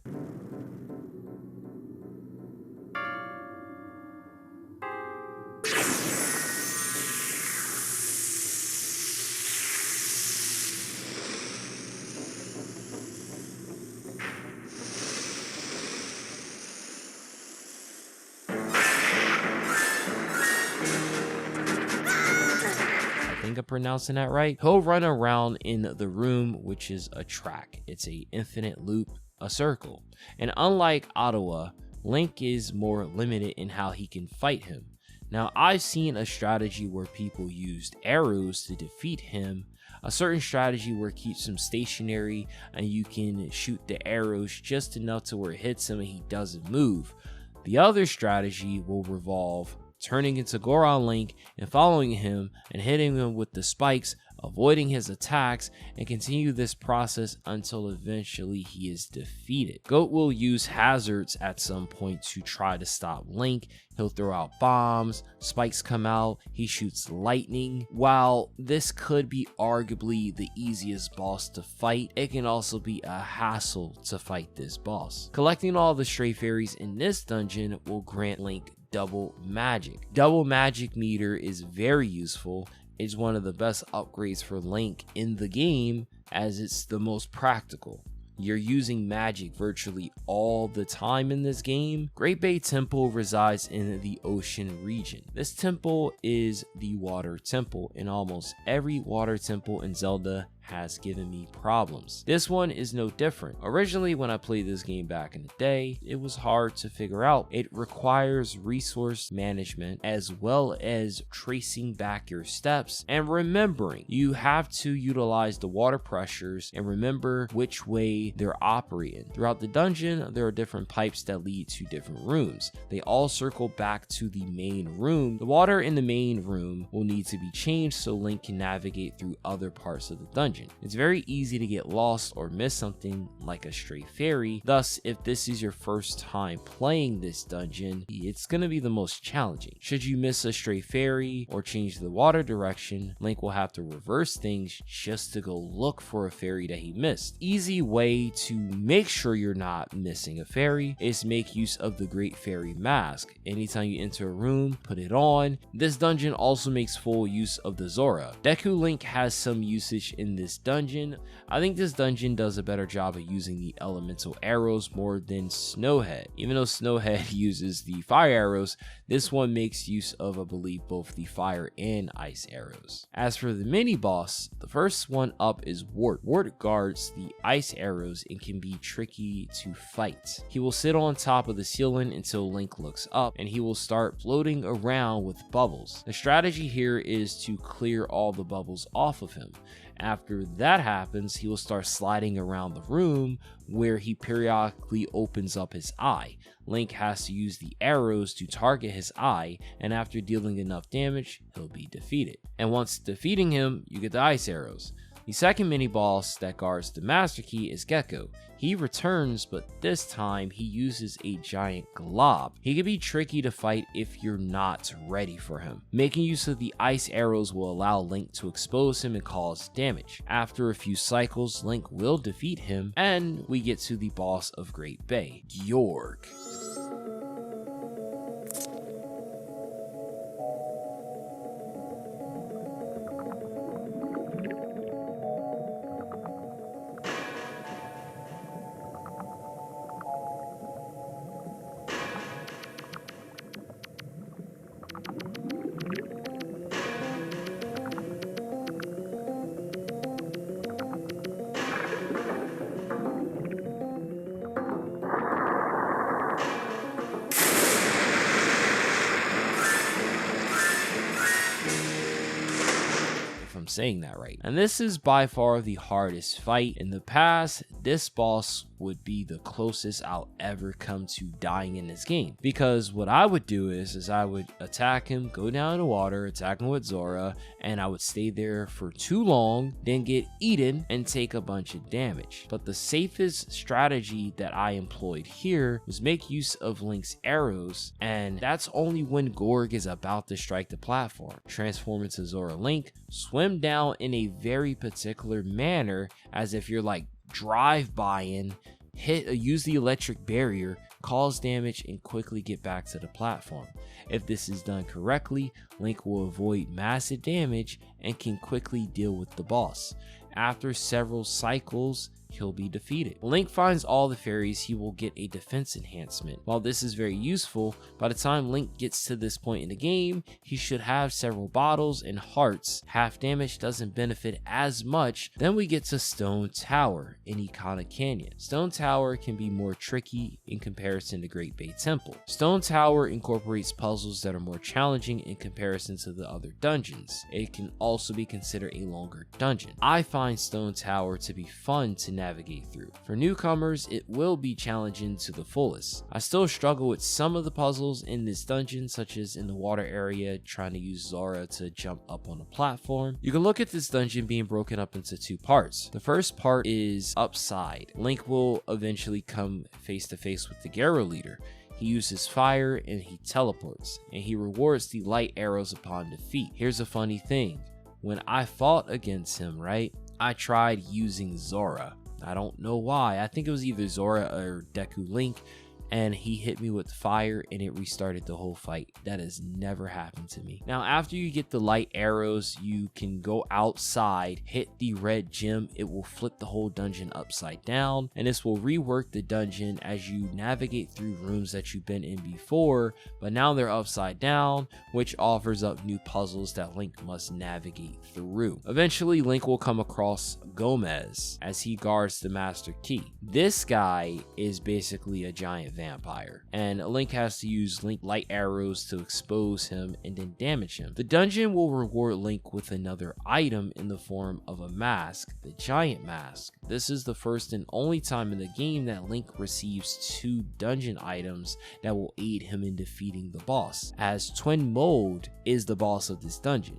Speaker 2: I'm pronouncing that right. He'll run around in the room, which is a track. It's a infinite loop, a circle. And unlike Ottawa, Link is more limited in how he can fight him. Now, I've seen a strategy where people used arrows to defeat him, a certain strategy where it keeps him stationary and you can shoot the arrows just enough to where it hits him and he doesn't move. The other strategy will revolve turning into Goron Link and following him and hitting him with the spikes, avoiding his attacks, and continue this process until eventually he is defeated. Goat will use hazards at some point to try to stop Link. He'll throw out bombs, spikes come out, he shoots lightning. While this could be arguably the easiest boss to fight, it can also be a hassle to fight this boss. Collecting all the stray fairies in this dungeon will grant Link double magic. Double magic meter is very useful. It's one of the best upgrades for Link in the game as it's the most practical. You're using magic virtually all the time in this game. Great Bay Temple resides in the ocean region. This temple is the water temple, and almost every water temple in Zelda has given me problems. This one is no different. Originally, when I played this game back in the day, it was hard to figure out. It requires resource management as well as tracing back your steps and remembering. You have to utilize the water pressures and remember which way they're operating. Throughout the dungeon, there are different pipes that lead to different rooms. They all circle back to the main room. The water in the main room will need to be changed so Link can navigate through other parts of the dungeon. It's very easy to get lost or miss something like a stray fairy. Thus, if this is your first time playing this dungeon, it's going to be the most challenging. Should you miss a stray fairy or change the water direction, Link will have to reverse things just to go look for a fairy that he missed. Easy way to make sure you're not missing a fairy is make use of the Great Fairy Mask. Anytime you enter a room, put it on. This dungeon also makes full use of the Zora. Deku Link has some usage in this dungeon. I think this dungeon does a better job of using the elemental arrows more than Snowhead. Even though Snowhead uses the fire arrows, this one makes use of, I believe, both the fire and ice arrows. As for the mini boss, the first one up is Wart. Wart guards the ice arrows and can be tricky to fight. He will sit on top of the ceiling until Link looks up, and he will start floating around with bubbles. The strategy here is to clear all the bubbles off of him. After that happens, he will start sliding around the room where he periodically opens up his eye. Link has to use the arrows to target his eye, and after dealing enough damage, he'll be defeated. And once defeating him, you get the ice arrows. The second mini boss that guards the master key is Gecko. He returns, but this time he uses a giant glob. He can be tricky to fight if you're not ready for him. Making use of the ice arrows will allow Link to expose him and cause damage. After a few cycles, Link will defeat him, and we get to the boss of Great Bay, Gyorg. saying that right. And this is by far the hardest fight. In the past, this boss would be the closest I'll ever come to dying in this game, because what I would do is I would attack him, go down in the water, attack him with Zora, and I would stay there for too long, then get eaten and take a bunch of damage. But the safest strategy that I employed here was make use of Link's arrows, and that's only when Gorg is about to strike the platform. Transform into Zora Link, swim down in a very particular manner, as if you're like drive-by-in, use the electric barrier, cause damage, and quickly get back to the platform. If this is done correctly, Link will avoid massive damage and can quickly deal with the boss. After several cycles, he'll be defeated. When Link finds all the fairies, he will get a defense enhancement. While this is very useful, by the time Link gets to this point in the game, he should have several bottles and hearts. Half damage doesn't benefit as much. Then we get to Stone Tower in Ikana Canyon. Stone Tower can be more tricky in comparison to Great Bay Temple. Stone Tower incorporates puzzles that are more challenging in comparison to the other dungeons. It can also be considered a longer dungeon. I find Stone Tower to be fun to navigate through. For newcomers, it will be challenging to the fullest. I still struggle with some of the puzzles in this dungeon, such as in the water area, trying to use Zora to jump up on a platform. You can look at this dungeon being broken up into two parts. The first part is upside. Link will eventually come face to face with the Garo leader. He uses fire and he teleports, and he rewards the light arrows upon defeat. Here's a funny thing. When I fought against him, right, I tried using Zora. I don't know why. I think it was either Zora or Deku Link, and he hit me with fire and it restarted the whole fight. That has never happened to me. Now, after you get the light arrows, you can go outside, hit the red gem. It will flip the whole dungeon upside down, and this will rework the dungeon as you navigate through rooms that you've been in before, but now they're upside down, which offers up new puzzles that Link must navigate through. Eventually, Link will come across Gomez as he guards the Master Key. This guy is basically a giant vampire, and Link has to use light arrows to expose him and then damage him. The dungeon will reward Link with another item in the form of a mask, the giant mask. This is the first and only time in the game that Link receives two dungeon items that will aid him in defeating the boss, as Twin Mold is the boss of this dungeon.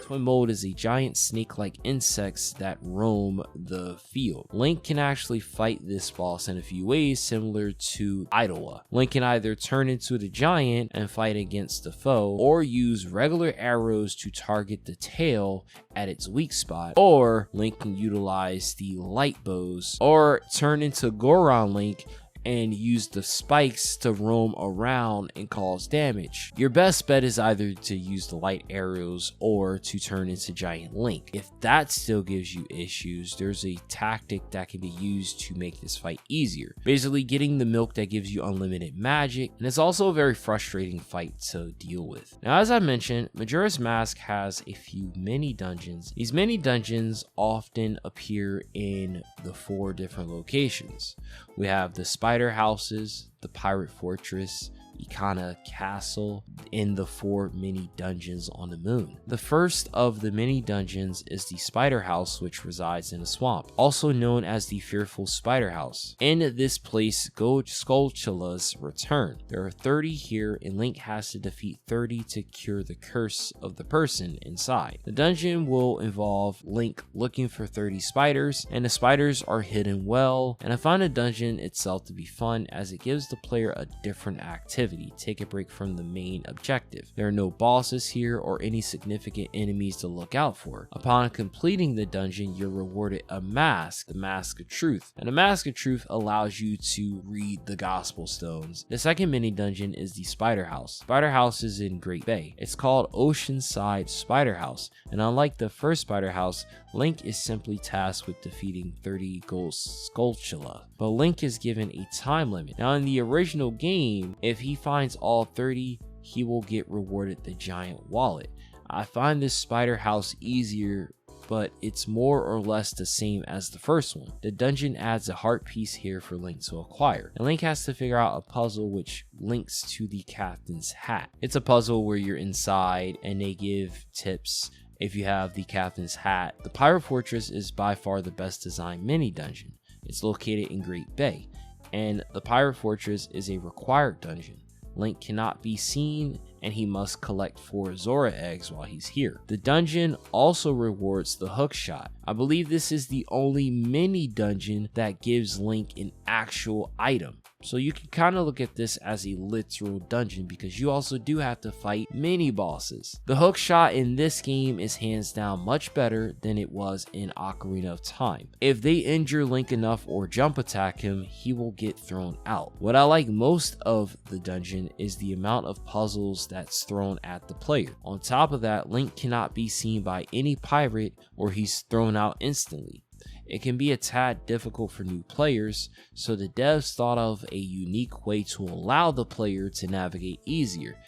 Speaker 2: Twin Mold is a giant snake-like insects that roam the field. Link can actually fight this boss in a few ways similar to Idola. Link can either turn into the giant and fight against the foe, or use regular arrows to target the tail at its weak spot, or Link can utilize the light bows, or turn into Goron Link and use the spikes to roam around and cause damage. Your best bet is either to use the light arrows or to turn into Giant Link. If that still gives you issues, there's a tactic that can be used to make this fight easier. Basically getting the milk that gives you unlimited magic, and it's also a very frustrating fight to deal with. Now, as I mentioned, Majora's Mask has a few mini dungeons. These mini dungeons often appear in the 4 different locations. We have the Spider Houses, the Pirate Fortress, Ikana Castle, in the 4 mini dungeons on the moon. The first of the mini dungeons is the Spider House, which resides in a swamp, also known as the Fearful Spider House. In this place, Skulltulas return. There are 30 here, and Link has to defeat 30 to cure the curse of the person inside. The dungeon will involve Link looking for 30 spiders, and the spiders are hidden well, and I find the dungeon itself to be fun as it gives the player a different activity. Take a break from the main objective. There are no bosses here or any significant enemies to look out for. Upon completing the dungeon, you're rewarded a mask, the Mask of Truth, and the Mask of Truth allows you to read the Gospel Stones. The second mini dungeon is the Spider House. Spider House is in Great Bay. It's called Oceanside Spider House, and unlike the first Spider House, Link is simply tasked with defeating 30 gold Skulltula, but Link is given a time limit. Now, in the original game, if he he finds all 30, he will get rewarded the giant wallet. I find this spider house easier, but it's more or less the same as the first one. The dungeon adds a heart piece here for Link to acquire, and Link has to figure out a puzzle which links to the captain's hat. It's a puzzle where you're inside and they give tips if you have the captain's hat. The Pirate Fortress is by far the best designed mini dungeon. It's located in Great Bay, and the Pirate Fortress is a required dungeon. Link cannot be seen, and he must collect 4 Zora eggs while he's here. The dungeon also rewards the hook shot. I believe this is the only mini dungeon that gives Link an actual item. So you can kind of look at this as a literal dungeon because you also do have to fight mini bosses. The hook shot in this game is hands down much better than it was in Ocarina of Time. If they injure Link enough or jump attack him, he will get thrown out. What I like most of the dungeon is the amount of puzzles that's thrown at the player. On top of that, Link cannot be seen by any pirate or he's thrown out instantly. It can be a tad difficult for new players, so the devs thought of a unique way to allow the player to navigate easier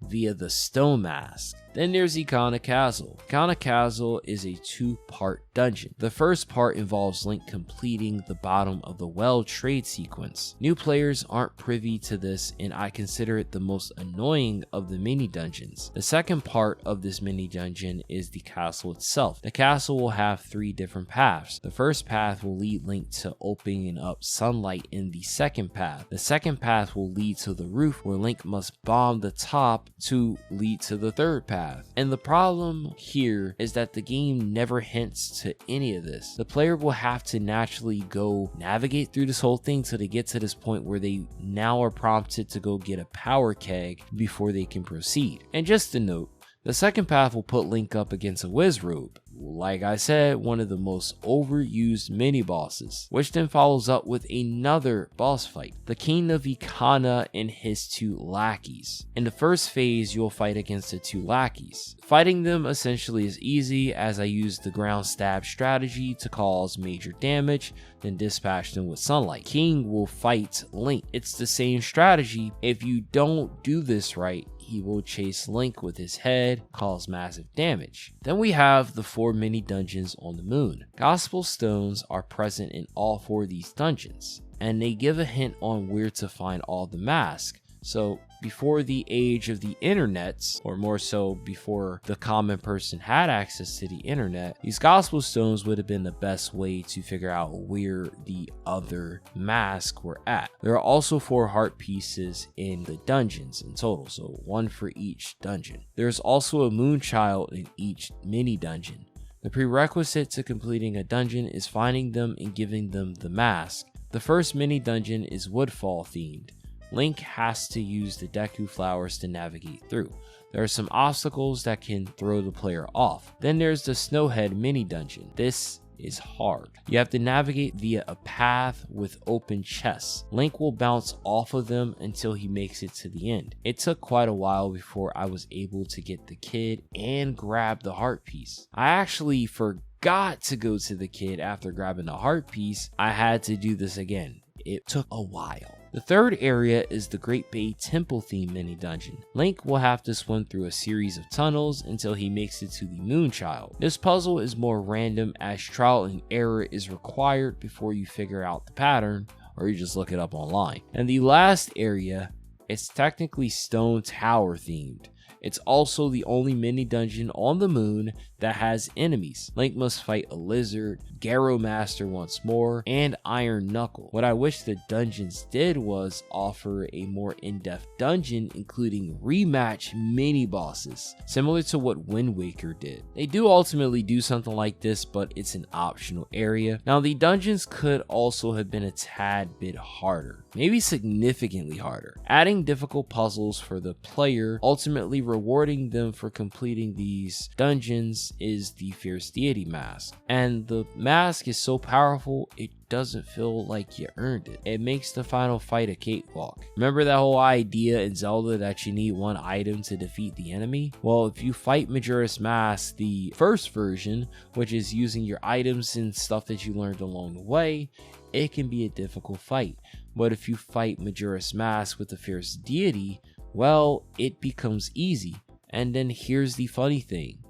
Speaker 2: via the stone mask. Then there's Ikana Castle. Ikana Castle is a 2-part dungeon. The first part involves Link completing the bottom of the well trade sequence. New players aren't privy to this, and I consider it the most annoying of the mini dungeons. The second part of this mini dungeon is the castle itself. The castle will have 3 different paths. The first path will lead Link to opening up sunlight in the second path. The second path will lead to the roof where Link must bomb the top to lead to the third path. And the problem here is that the game never hints to any of this. The player will have to naturally go navigate through this whole thing till they get to this point where they now are prompted to go get a power keg before they can proceed. And just a note, the second path will put Link up against a Wizrobe. Like I said, one of the most overused mini bosses, which then follows up with another boss fight, the King of Ikana and his 2 lackeys. In the first phase, you'll fight against the 2 lackeys. Fighting them essentially is easy, as I use the ground stab strategy to cause major damage, then dispatch them with sunlight. King will fight Link. It's the same strategy. If you don't do this right, he will chase Link with his head, cause massive damage. Then we have the 4 mini dungeons on the moon. Gospel stones are present in all 4 of these dungeons, and they give a hint on where to find all the masks. So before the age of the internet, or more so before the common person had access to the internet, these gospel stones would have been the best way to figure out where the other masks were at. There are also 4 heart pieces in the dungeons in total, so 1 for each dungeon. There's also a moon child in each mini dungeon. The prerequisite to completing a dungeon is finding them and giving them the mask. The first mini dungeon is Woodfall themed. Link has to use the Deku flowers to navigate through. There are some obstacles that can throw the player off. Then there's the Snowhead mini dungeon. This is hard. You have to navigate via a path with open chests. Link will bounce off of them until he makes it to the end. It took quite a while before I was able to get the kid and grab the heart piece. I actually forgot to go to the kid after grabbing the heart piece. I had to do this again. It took a while. The third area is the Great Bay Temple theme mini dungeon. Link will have to swim through a series of tunnels until he makes it to the Moonchild. This puzzle is more random, as trial and error is required before you figure out the pattern, or you just look it up online. And the last area, it's technically Stone Tower themed. It's also the only mini dungeon on the moon that has enemies. Link must fight a lizard, Garrow Master once more, and Iron Knuckle. What I wish the dungeons did was offer a more in-depth dungeon including rematch mini bosses, similar to what Wind Waker did. They do ultimately do something like this, but it's an optional area. Now the dungeons could also have been a tad bit harder, maybe significantly harder, adding difficult puzzles for the player, ultimately rewarding them for completing these dungeons is the Fierce Deity mask. And the mask is so powerful, it doesn't feel like you earned it. It makes the final fight a cakewalk. Remember that whole idea in Zelda that you need one item to defeat the enemy? Well, if you fight Majora's Mask, the first version, which is using your items and stuff that you learned along the way, it can be a difficult fight. But if you fight Majora's Mask with the Fierce Deity, well, it becomes easy. And then here's the funny thing.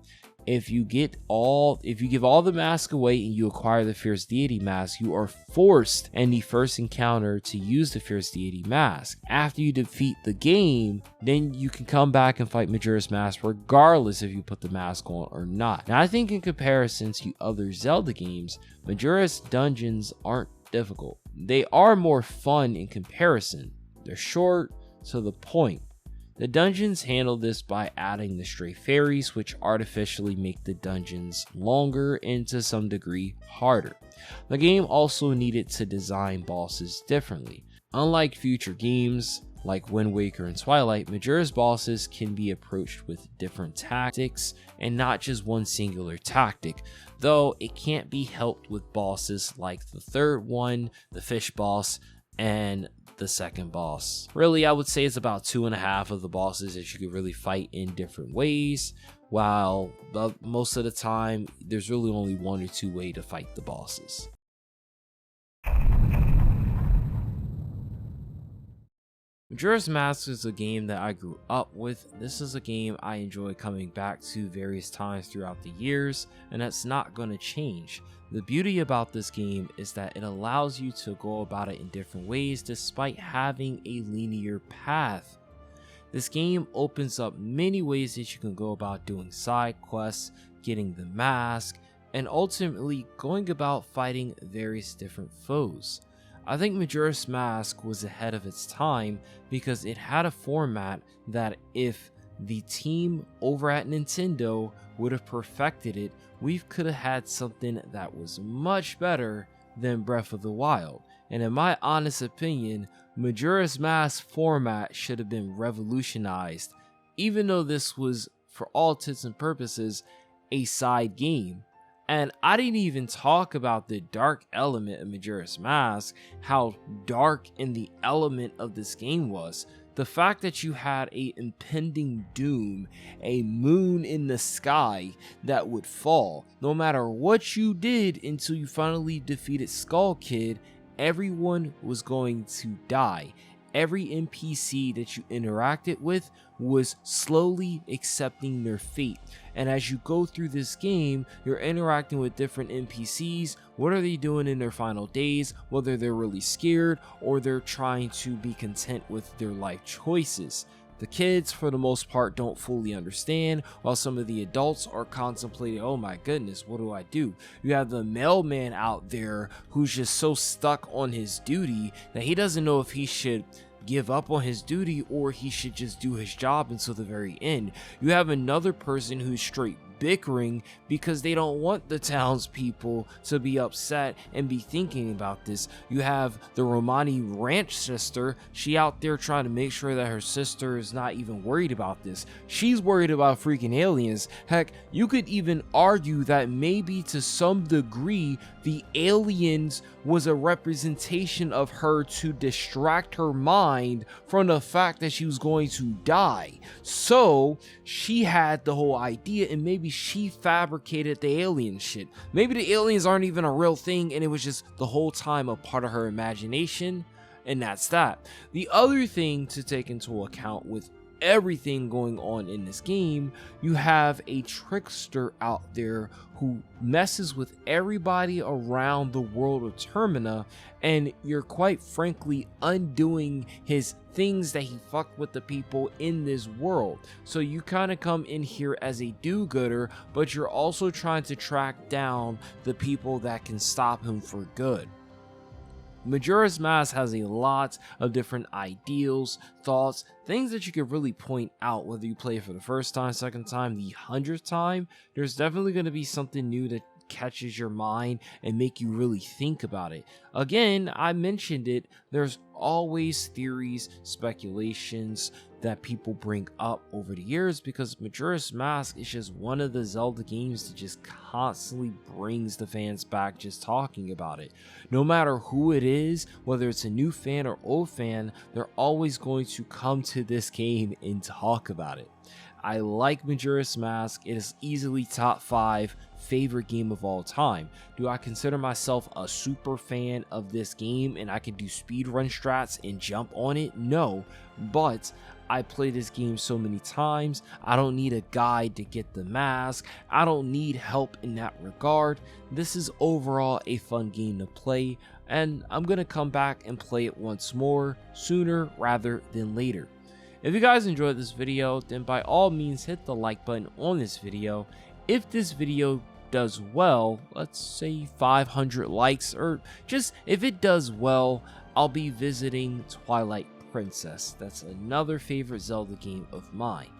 Speaker 2: If you give all the mask away and you acquire the Fierce Deity mask, you are forced in the first encounter to use the Fierce Deity mask. After you defeat the game, then you can come back and fight Majora's Mask regardless if you put the mask on or not. Now I think in comparison to other Zelda games, Majora's dungeons aren't difficult. They are more fun in comparison. They're short, to the point. The dungeons handle this by adding the stray fairies, which artificially make the dungeons longer and to some degree harder. The game also needed to design bosses differently. Unlike future games like Wind Waker and Twilight, Majora's bosses can be approached with different tactics and not just one singular tactic, though it can't be helped with bosses like the third one, the fish boss, and the second boss. Really, I would say it's about 2.5 of the bosses that you could really fight in different ways, while most of the time there's really only 1 or 2 ways to fight the bosses. Majora's Mask is a game that I grew up with. This is a game I enjoy coming back to various times throughout the years, and that's not going to change. The beauty about this game is that it allows you to go about it in different ways despite having a linear path. This game opens up many ways that you can go about doing side quests, getting the mask, and ultimately going about fighting various different foes. I think Majora's Mask was ahead of its time because it had a format that if the team over at Nintendo would have perfected it, we could have had something that was much better than Breath of the Wild. And in my honest opinion, Majora's Mask format should have been revolutionized, even though this was, for all intents and purposes, a side game. And I didn't even talk about the dark element of Majora's Mask, how dark in the element of this game was. The fact that you had a impending doom, a moon in the sky that would fall. No matter what you did until you finally defeated Skull Kid, everyone was going to die. Every NPC that you interacted with was slowly accepting their fate. And as you go through this game, you're interacting with different NPCs. What are they doing in their final days? Whether they're really scared or they're trying to be content with their life choices. The kids, for the most part, don't fully understand, while some of the adults are contemplating, oh my goodness, what do I do? You have the mailman out there who's just so stuck on his duty that he doesn't know if he should give up on his duty or he should just do his job until the very end. You have another person who's straight bickering because they don't want the townspeople to be upset and be thinking about this. You have the Romani ranch sister. She out there trying to make sure that her sister is not even worried about this. She's worried about freaking aliens. Heck, you could even argue that maybe to some degree the aliens was a representation of her to distract her mind from the fact that she was going to die. So she had the whole idea, and maybe she fabricated the alien shit. Maybe the aliens aren't even a real thing and it was just the whole time a part of her imagination, and that's that. The other thing to take into account with everything going on in this game, you have a trickster out there who messes with everybody around the world of Termina, and you're quite frankly undoing his things that he fucked with the people in this world. So you kind of come in here as a do-gooder, but you're also trying to track down the people that can stop him for good. Majora's Mask has a lot of different ideals, thoughts, things that you could really point out whether you play it for the first time, second time, the 100th time. There's definitely going to be something new catches your mind and make you really think about it. Again, I mentioned it, there's always theories, speculations that people bring up over the years because Majora's Mask is just one of the Zelda games that just constantly brings the fans back just talking about it. No matter who it is, whether it's a new fan or old fan, they're always going to come to this game and talk about it. I like Majora's Mask. It is easily top 5 favorite game of all time. Do I consider myself a super fan of this game and I can do speedrun strats and jump on it? No, but I play this game so many times, I don't need a guide to get the mask, I don't need help in that regard. This is overall a fun game to play, and I'm gonna come back and play it once more, sooner rather than later. If you guys enjoyed this video, then by all means hit the like button on this video. If this video does well, let's say 500 likes, or just if it does well, I'll be visiting Twilight Princess. That's another favorite Zelda game of mine.